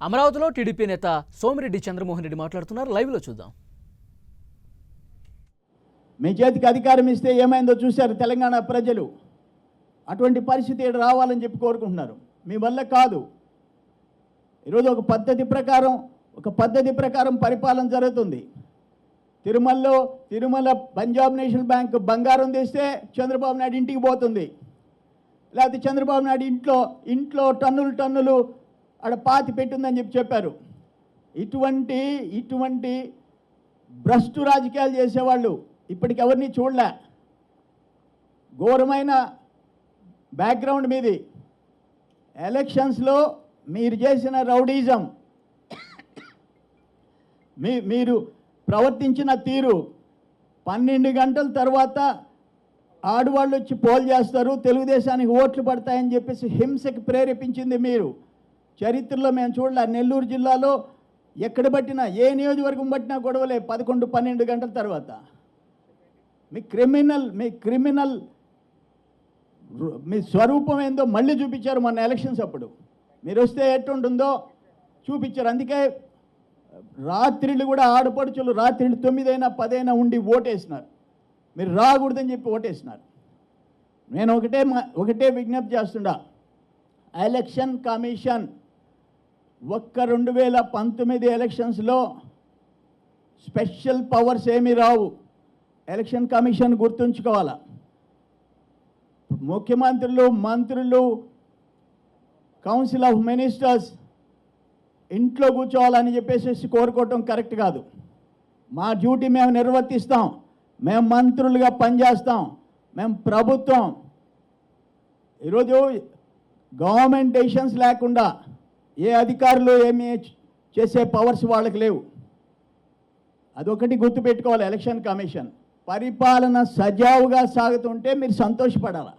అమరావతిలో టీడీపీ నేత సోమిరెడ్డి చంద్రమోహన్ రెడ్డి మాట్లాడుతున్నారు. లైవ్లో చూద్దాం. మీ చేతికి అధికారం ఇస్తే ఏమైందో చూశారు తెలంగాణ ప్రజలు. అటువంటి పరిస్థితి రావాలని చెప్పి కోరుకుంటున్నారు. మీ వల్ల కాదు. ఈరోజు ఒక పద్ధతి ప్రకారం పరిపాలన జరుగుతుంది. తిరుమల పంజాబ్ నేషనల్ బ్యాంక్ బంగారం తెస్తే చంద్రబాబు నాయుడు ఇంటికి పోతుంది. లేకపోతే చంద్రబాబు నాయుడు ఇంట్లో టన్నులు ఆడ పాతి పెట్టిందని చెప్పారు. ఇటువంటి భ్రష్టు రాజకీయాలు చేసేవాళ్ళు ఇప్పటికి ఎవరిని చూడలే. ఘోరమైన బ్యాక్గ్రౌండ్ మీది. ఎలక్షన్స్లో మీరు చేసిన రౌడీజం, మీరు ప్రవర్తించిన తీరు, 12 గంటల తర్వాత ఆడవాళ్ళు వచ్చి పోల్ చేస్తారు, తెలుగుదేశానికి ఓట్లు పడతాయని చెప్పేసి హింసకి ప్రేరేపించింది మీరు. చరిత్రలో మేము చూడలే. నెల్లూరు జిల్లాలో ఎక్కడ పట్టినా, ఏ నియోజకవర్గం పట్టినా గొడవలే 11-12 గంటల తర్వాత. మీ క్రిమినల్ మీ స్వరూపం ఏందో మళ్ళీ చూపించారు మొన్న ఎలక్షన్స్ అప్పుడు. మీరు వస్తే ఎట్టుంటుందో చూపించారు. అందుకే రాత్రిళ్ళు కూడా ఆడపడుచులు రాత్రిళ్ళు 9 అయినా 10 అయినా ఉండి ఓటేసినారు. మీరు రాకూడదని చెప్పి ఓటేసినారు. నేను ఒకటే విజ్ఞప్తి చేస్తుండా. ఎలక్షన్ కమిషన్ 2019 ఎలక్షన్స్లో స్పెషల్ పవర్స్ ఏమీ రావు. Election commission గుర్తుంచుకోవాలా. ముఖ్యమంత్రులు, మంత్రులు, కౌన్సిల్ ఆఫ్ మినిస్టర్స్ ఇంట్లో కూర్చోవాలని చెప్పేసి కోరుకోవటం కరెక్ట్ కాదు. మా డ్యూటీ మేము నిర్వర్తిస్తాం. మేము మంత్రులుగా పనిచేస్తాం. మేము ప్రభుత్వం. ఈరోజు గవర్నమెంట్ డెసిషన్స్ లేకుండా ఏ అధికారులు ఏమీ చేసే పవర్స్ వాళ్ళకి లేవు. అదొకటి గుర్తుపెట్టుకోవాలి. ఎలక్షన్ కమిషన్ పరిపాలన సజావుగా సాగుతుంటే మీరు సంతోషపడాలి.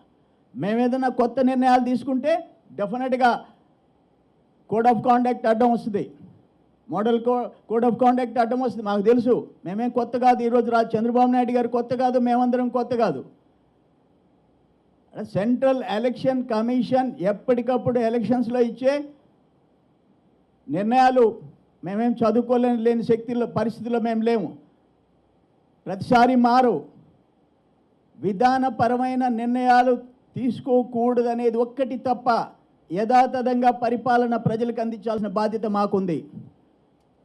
మేము ఏదైనా కొత్త నిర్ణయాలు తీసుకుంటే డెఫినెట్గా కోడ్ ఆఫ్ కాండక్ట్ అడ్డం వస్తుంది. మోడల్ కోడ్ ఆఫ్ కాండక్ట్ అడ్డం వస్తుంది. మాకు తెలుసు. మేమేం కొత్త కాదు. ఈరోజు చంద్రబాబు నాయుడు గారు కొత్త కాదు, మేమందరం కొత్త కాదు. సెంట్రల్ ఎలక్షన్ కమిషన్ ఎప్పటికప్పుడు ఎలక్షన్స్లో ఇచ్చే నిర్ణయాలు మేమేం చదువుకోలేని పరిస్థితుల్లో మేము లేము. ప్రతిసారి మారు. విధానపరమైన నిర్ణయాలు తీసుకోకూడదనేది ఒక్కటి తప్ప యథాతథంగా పరిపాలన ప్రజలకు అందించాల్సిన బాధ్యత మాకుంది.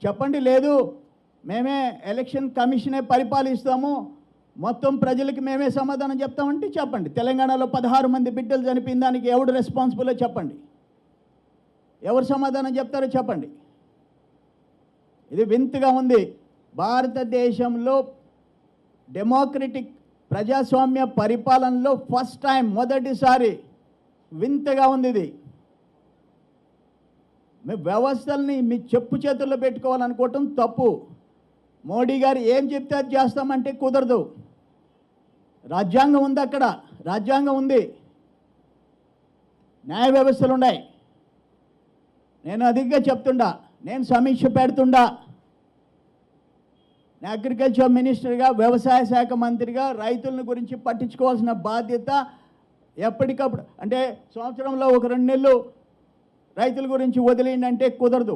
చెప్పండి, లేదు మేమే ఎలక్షన్ కమిషనే పరిపాలిస్తాము, మొత్తం ప్రజలకి మేమే సమాధానం చెప్తామంటే చెప్పండి. తెలంగాణలో 16 మంది బిడ్డలు చనిపోయిన దానికి ఎవడు రెస్పాన్సిబుల్లో చెప్పండి. ఎవరు సమాధానం చెప్తారో చెప్పండి. ఇది వింతగా ఉంది. భారతదేశంలో డెమోక్రటిక్ ప్రజాస్వామ్య పరిపాలనలో ఫస్ట్ టైం, మొదటిసారి వింతగా ఉంది ఇది. మీ వ్యవస్థల్ని మీ చెప్పు చేతుల్లో పెట్టుకోవాలనుకోవటం తప్పు. మోడీ గారు ఏం చెప్తే అది చేస్తామంటే కుదరదు. రాజ్యాంగం ఉంది, అక్కడ రాజ్యాంగం ఉంది, న్యాయ వ్యవస్థలు ఉన్నాయి. నేను అధికంగా చెప్తుండా, నేను సమీక్ష పెడుతుండా. నేను అగ్రికల్చర్ మినిస్టర్గా, వ్యవసాయ శాఖ మంత్రిగా రైతులను గురించి పట్టించుకోవాల్సిన బాధ్యత ఎప్పటికప్పుడు. అంటే సంవత్సరంలో 1-2 నెలలు రైతుల గురించి వదిలేయండి అంటే కుదరదు.